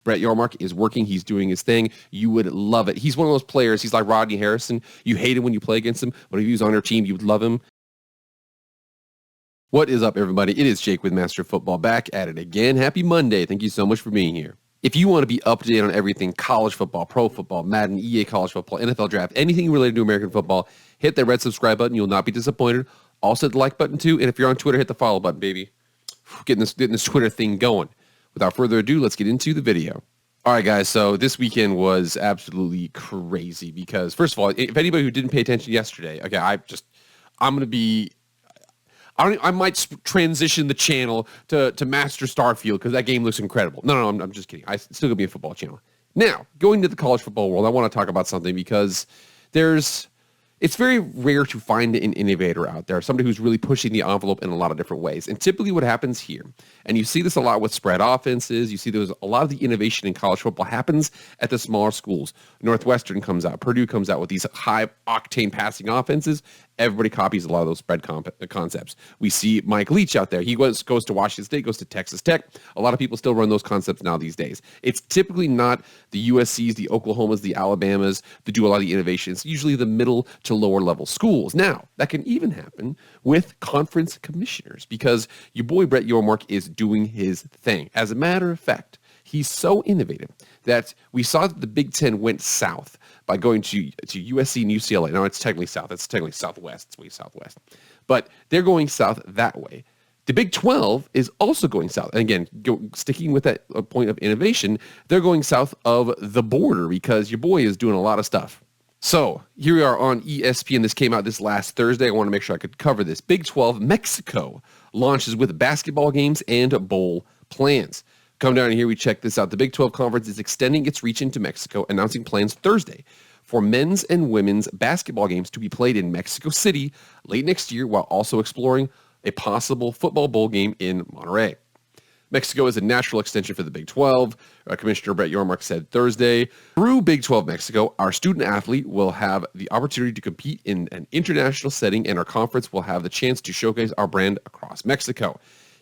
Brett Yormark is working. He's doing his thing. You would love it. He's one of those players. He's like Rodney Harrison. You hate him when you play against him, but if he was on your team, you would love him. What is up, everybody? It is Jake with Master Football, back at it again. Happy Monday. Thank you so much for being here. If you want to be up to date on everything college football, pro football, Madden, EA college football, NFL draft, anything related to American football, hit that red subscribe button. You'll not be disappointed. Also hit the like button too. And if you're on Twitter, hit the follow button, baby. Getting this Twitter thing going. Without further ado, let's get into the video. All right, guys, so this weekend was absolutely crazy because, first of all, if anybody who didn't pay attention yesterday, okay, I might transition the channel to Master Starfield because that game looks incredible. No, I'm just kidding. It's still going to be a football channel. Now, going to the college football world, I want to talk about something because it's very rare to find an innovator out there, somebody who's really pushing the envelope in a lot of different ways. And typically what happens here, and you see this a lot with spread offenses, you see there's a lot of the innovation in college football happens at the smaller schools. Northwestern comes out, Purdue comes out with these high-octane passing offenses. Everybody copies a lot of those spread concepts. We see Mike Leach out there. He goes to Washington State, goes to Texas Tech. A lot of people still run those concepts now these days. It's typically not the USCs, the Oklahomas, the Alabamas that do a lot of the innovation. It's usually the middle to lower level schools. Now, that can even happen with conference commissioners because your boy Brett Yormark is doing his thing. As a matter of fact, he's so innovative that we saw that the Big Ten went south by going to USC and UCLA. Now, it's technically south. It's technically southwest. It's way southwest. But they're going south that way. The Big 12 is also going south. And again, sticking with that point of innovation, they're going south of the border because your boy is doing a lot of stuff. So here we are on ESPN. This came out this last Thursday. I want to make sure I could cover this. Big 12, Mexico launches with basketball games and bowl plans. Come down here, we check this out. The Big 12 Conference is extending its reach into Mexico, announcing plans Thursday for men's and women's basketball games to be played in Mexico City late next year, while also exploring a possible football bowl game in Monterrey. Mexico is a natural extension for the Big 12. Commissioner Brett Yormark said Thursday, through Big 12 Mexico, our student athlete will have the opportunity to compete in an international setting, and our conference will have the chance to showcase our brand across Mexico.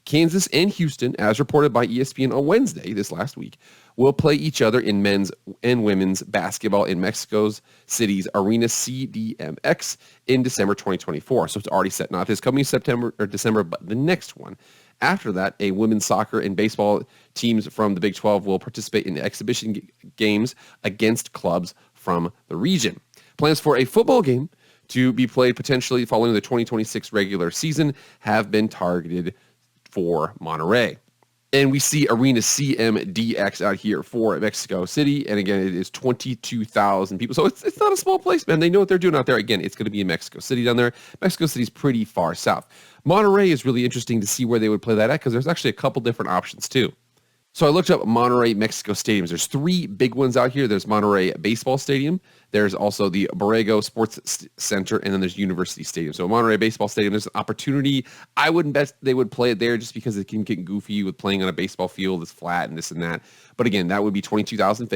Kansas and Houston, as reported by ESPN on Wednesday this last week, will play each other in men's and women's basketball in Mexico's City's Arena CDMX in December 2024. So it's already set, not this coming September or December, but the next one. After that, a women's soccer and baseball teams from the Big 12 will participate in exhibition games against clubs from the region. Plans for a football game to be played potentially following the 2026 regular season have been targeted for Monterrey. And we see Arena CMDX out here for Mexico City. And again, it is 22,000 people. So it's not a small place, man. They know what they're doing out there. Again, it's going to be in Mexico City down there. Mexico City's pretty far south. Monterrey is really interesting to see where they would play that at because there's actually a couple different options too. So I looked up Monterrey, Mexico stadiums. There's three big ones out here. There's Monterrey Baseball Stadium. There's also the Borrego Sports Center, and then there's University Stadium. So Monterrey Baseball Stadium, there's an opportunity. I wouldn't bet they would play it there just because it can get goofy with playing on a baseball field that's flat and this and that. But again, that would be 22,000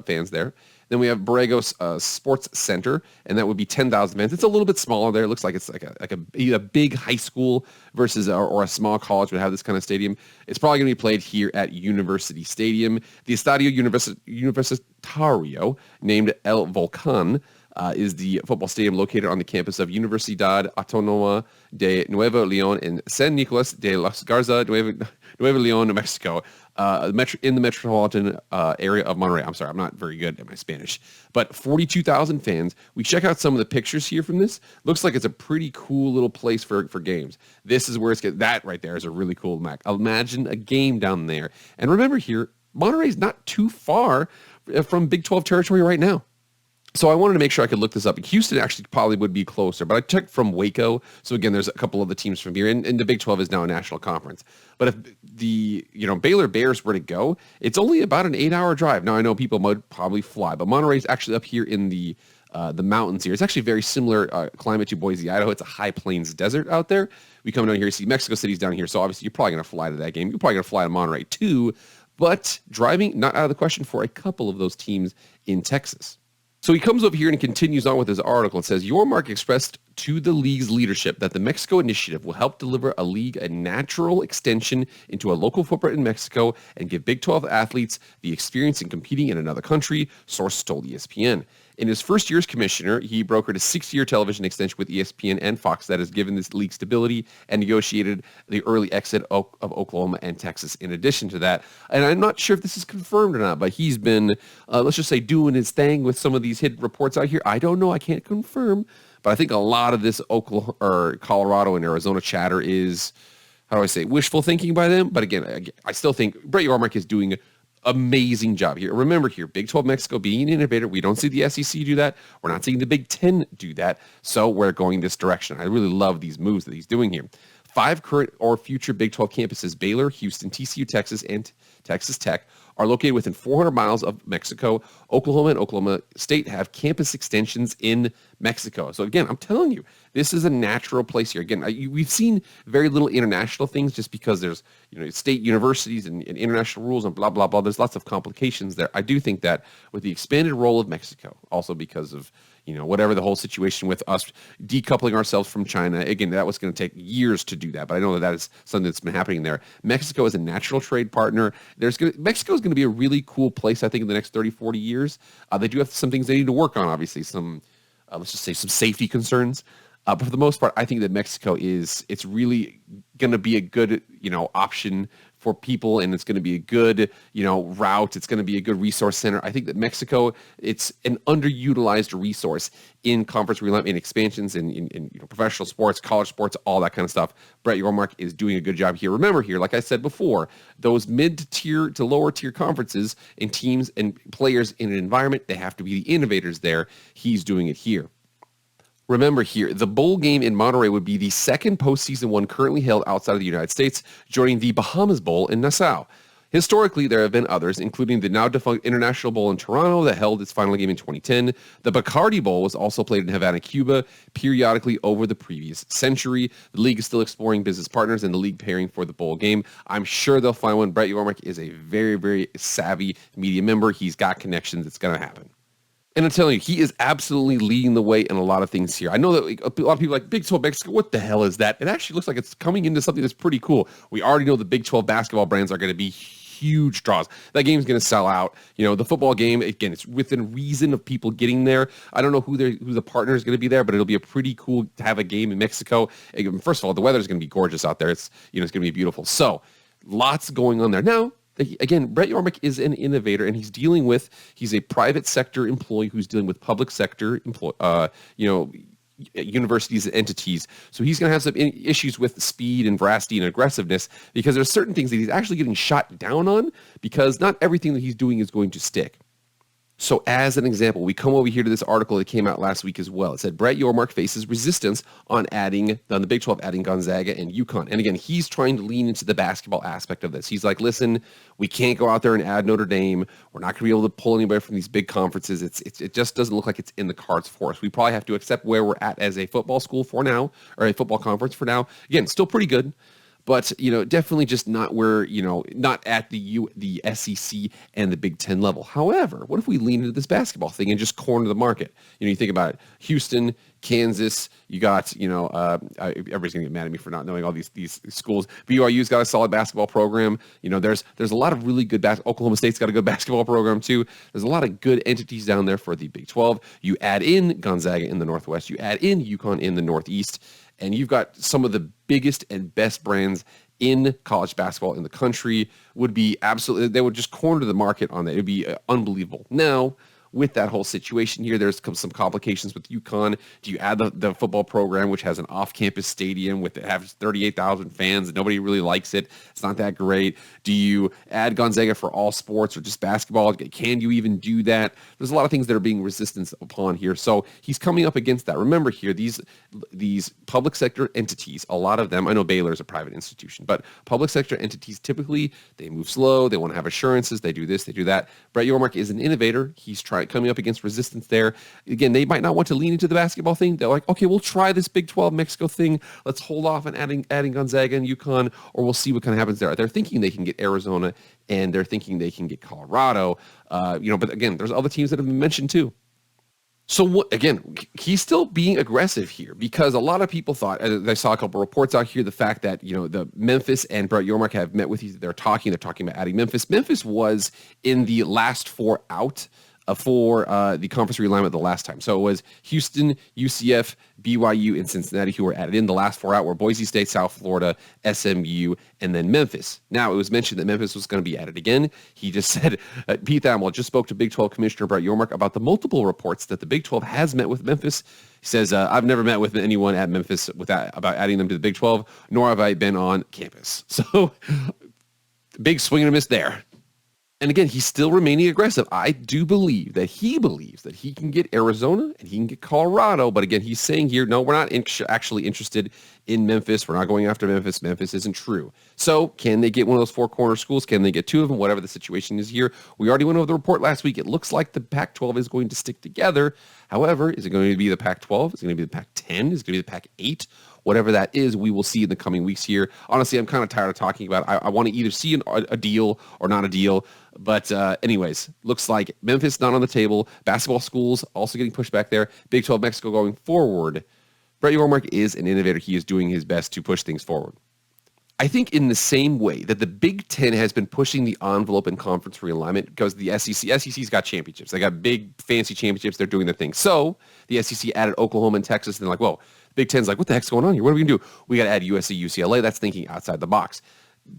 fans there. Then we have Borrego Sports Center, and that would be 10,000 fans. It's a little bit smaller there. It looks like it's like a big high school versus or a small college would have this kind of stadium. It's probably going to be played here at University Stadium. The Estadio Universitario, named El Volcán, is the football stadium located on the campus of Universidad Autónoma de Nuevo León in San Nicolás de las Garza, Nuevo León, New Mexico, in the metropolitan area of Monterrey. I'm sorry, I'm not very good at my Spanish. But 42,000 fans. We check out some of the pictures here from this. Looks like it's a pretty cool little place for games. This is where it's that right there is a really cool map. Imagine a game down there. And remember here, Monterrey is not too far from Big 12 territory right now. So I wanted to make sure I could look this up. Houston actually probably would be closer, but I checked from Waco. So again, there's a couple of the teams from here, and the Big 12 is now a national conference. But if the Baylor Bears were to go, it's only about an 8-hour drive. Now I know people might probably fly, but Monterey's actually up here in the mountains here. It's actually very similar climate to Boise, Idaho. It's a high plains desert out there. We come down here, see Mexico City's down here, so obviously you're probably going to fly to that game. You're probably going to fly to Monterey too, but driving not out of the question for a couple of those teams in Texas. So he comes over here and continues on with his article. It says, Yormark expressed to the league's leadership that the Mexico initiative will help deliver a natural extension into a local footprint in Mexico and give Big 12 athletes the experience in competing in another country, sources told ESPN. In his first year as commissioner, he brokered a 6-year television extension with ESPN and Fox that has given this league stability and negotiated the early exit of Oklahoma and Texas in addition to that. And I'm not sure if this is confirmed or not, but he's been, let's just say, doing his thing with some of these hit reports out here. I don't know. I can't confirm. But I think a lot of this Oklahoma or Colorado and Arizona chatter is, how do I say, wishful thinking by them. But again, I still think Brett Yormark is doing amazing job here. Remember here, Big 12 Mexico being an innovator, we don't see the SEC do that. We're not seeing the Big 10 do that. So we're going this direction. I really love these moves that he's doing here. 5 current or future Big 12 campuses, Baylor, Houston, TCU, Texas, and Texas Tech, are located within 400 miles of Mexico. Oklahoma and Oklahoma State have campus extensions in Mexico. So again, I'm telling you, this is a natural place here. Again, we've seen very little international things just because there's state universities and international rules and blah, blah, blah. There's lots of complications there. I do think that with the expanded role of Mexico, also because of whatever the whole situation with us decoupling ourselves from China. Again, that was going to take years to do that, but I know that is something that's been happening there. Mexico is a natural trade partner. Mexico is going to be a really cool place, I think, in the next 30, 40 years. They do have some things they need to work on, obviously, some, let's just say, some safety concerns. But for the most part, I think that Mexico it's really going to be a good, option for people, and it's going to be a good, route. It's going to be a good resource center. I think that Mexico, it's an underutilized resource in conference in expansions, in professional sports, college sports, all that kind of stuff. Brett Yormark is doing a good job here. Remember here, like I said before, those mid-tier to lower-tier conferences and teams and players in an environment, they have to be the innovators there. He's doing it here. Remember here, the bowl game in Monterrey would be the second postseason one currently held outside of the United States, joining the Bahamas Bowl in Nassau. Historically, there have been others, including the now-defunct International Bowl in Toronto that held its final game in 2010. The Bacardi Bowl was also played in Havana, Cuba, periodically over the previous century. The league is still exploring business partners and the league pairing for the bowl game. I'm sure they'll find one. Brett Yormark is a very, very savvy media member. He's got connections. It's going to happen. And I'm telling you, he is absolutely leading the way in a lot of things here. I know that a lot of people are like, Big 12 Mexico, what the hell is that? It actually looks like it's coming into something that's pretty cool. We already know the Big 12 basketball brands are going to be huge draws. That game's going to sell out. The football game, again, it's within reason of people getting there. I don't know who the partner is going to be there, but it'll be a pretty cool to have a game in Mexico. First of all, the weather is going to be gorgeous out there. It's going to be beautiful. So lots going on there. Now, again, Brett Yormark is an innovator, and he's a private sector employee who's dealing with public sector universities and entities. So he's going to have some issues with speed and veracity and aggressiveness because there's certain things that he's actually getting shot down on because not everything that he's doing is going to stick. So as an example, we come over here to this article that came out last week as well. It said Brett Yormark faces resistance on the Big 12 adding Gonzaga and UConn. And again, he's trying to lean into the basketball aspect of this. He's like, listen, we can't go out there and add Notre Dame. We're not going to be able to pull anybody from these big conferences. It just doesn't look like it's in the cards for us. We probably have to accept where we're at as a football school for now, or a football conference for now. Again, still pretty good. But, definitely just not where, not at the SEC and the Big Ten level. However, what if we lean into this basketball thing and just corner the market? You think about it. Houston, Kansas, you got, everybody's going to get mad at me for not knowing all these schools. BYU's got a solid basketball program. There's a lot of really good Oklahoma State's got a good basketball program too. There's a lot of good entities down there for the Big 12. You add in Gonzaga in the Northwest. You add in UConn in the Northeast. And you've got some of the biggest and best brands in college basketball in the country. They would just corner the market on that. It would be unbelievable. Now, with that whole situation here, there's some complications with UConn. Do you add the football program, which has an off-campus stadium it has 38,000 fans, and nobody really likes it? It's not that great. Do you add Gonzaga for all sports or just basketball? Can you even do that? There's a lot of things that are being resistant upon here. So he's coming up against that. Remember here, these public sector entities, a lot of them, I know Baylor is a private institution, but public sector entities, typically, they move slow. They want to have assurances. They do this, they do that. Brett Yormark is an innovator. He's coming up against resistance there. Again, they might not want to lean into the basketball thing. They're like, okay, we'll try this Big 12 Mexico thing. Let's hold off on adding Gonzaga and UConn, or we'll see what kind of happens there. They're thinking they can get Arizona, and they're thinking they can get Colorado. But again, there's other teams that have been mentioned too. So again, he's still being aggressive here because a lot of people thought, I saw a couple reports out here, the fact that, the Memphis and Brett Yormark have met with you. They're talking about adding Memphis. Memphis was in the last four out for the conference realignment the last time. So it was Houston, UCF, BYU, and Cincinnati who were added in. The last four out were Boise State, South Florida, SMU, and then Memphis. Now, it was mentioned that Memphis was going to be added again. He just said, Pete Thamel just spoke to Big 12 Commissioner Brett Yormark about the multiple reports that the Big 12 has met with Memphis. He says, I've never met with anyone at Memphis about adding them to the Big 12, nor have I been on campus. So, big swing and a miss there. And again, he's still remaining aggressive. I do believe that he believes that he can get Arizona and he can get Colorado. But again, he's saying here, no, we're not actually interested in Memphis. We're not going after Memphis. Memphis isn't true. So can they get one of those four corner schools? Can they get two of them? Whatever the situation is here. We already went over the report last week. It looks like the Pac-12 is going to stick together. However, is it going to be the Pac-12? Is it going to be the Pac-10? Is it going to be the Pac-8? Whatever that is, we will see in the coming weeks here. Honestly, I'm kind of tired of talking about it. I want to either see a deal or not a deal. But anyways, looks like Memphis not on the table. Basketball schools also getting pushed back there. Big 12 Mexico going forward. Brett Yormark is an innovator. He is doing his best to push things forward. I think in the same way that the Big Ten has been pushing the envelope in conference realignment because the SEC's got championships. They got big, fancy championships. They're doing their thing. So the SEC added Oklahoma and Texas, and they're like, whoa, Big Ten's like, what the heck's going on here? What are we going to do? We got to add USC, UCLA. That's thinking outside the box.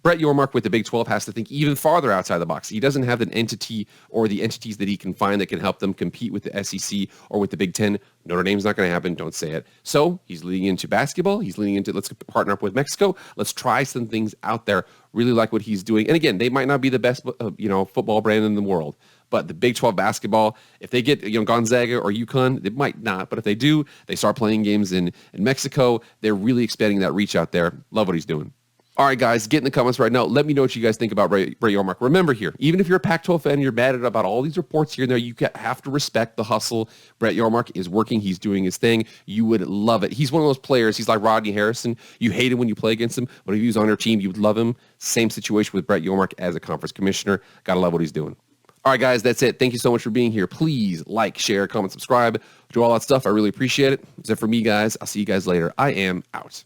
Brett Yormark with the Big 12 has to think even farther outside the box. He doesn't have an entity or the entities that he can find that can help them compete with the SEC or with the Big 10. Notre Dame's not going to happen. Don't say it. So he's leading into basketball. He's leading into, let's partner up with Mexico. Let's try some things out there. Really like what he's doing. And again, they might not be the best, football brand in the world. But the Big 12 basketball, if they get Gonzaga or UConn, they might not. But if they do, they start playing games in Mexico. They're really expanding that reach out there. Love what he's doing. All right, guys, get in the comments right now. Let me know what you guys think about Brett Yormark. Remember here, even if you're a Pac-12 fan, you're mad about all these reports here and there, you have to respect the hustle. Brett Yormark is working. He's doing his thing. You would love it. He's one of those players. He's like Rodney Harrison. You hate him when you play against him, but if he was on your team, you would love him. Same situation with Brett Yormark as a conference commissioner. Got to love what he's doing. All right, guys, that's it. Thank you so much for being here. Please like, share, comment, subscribe. Do all that stuff. I really appreciate it. That's it for me, guys. I'll see you guys later. I am out.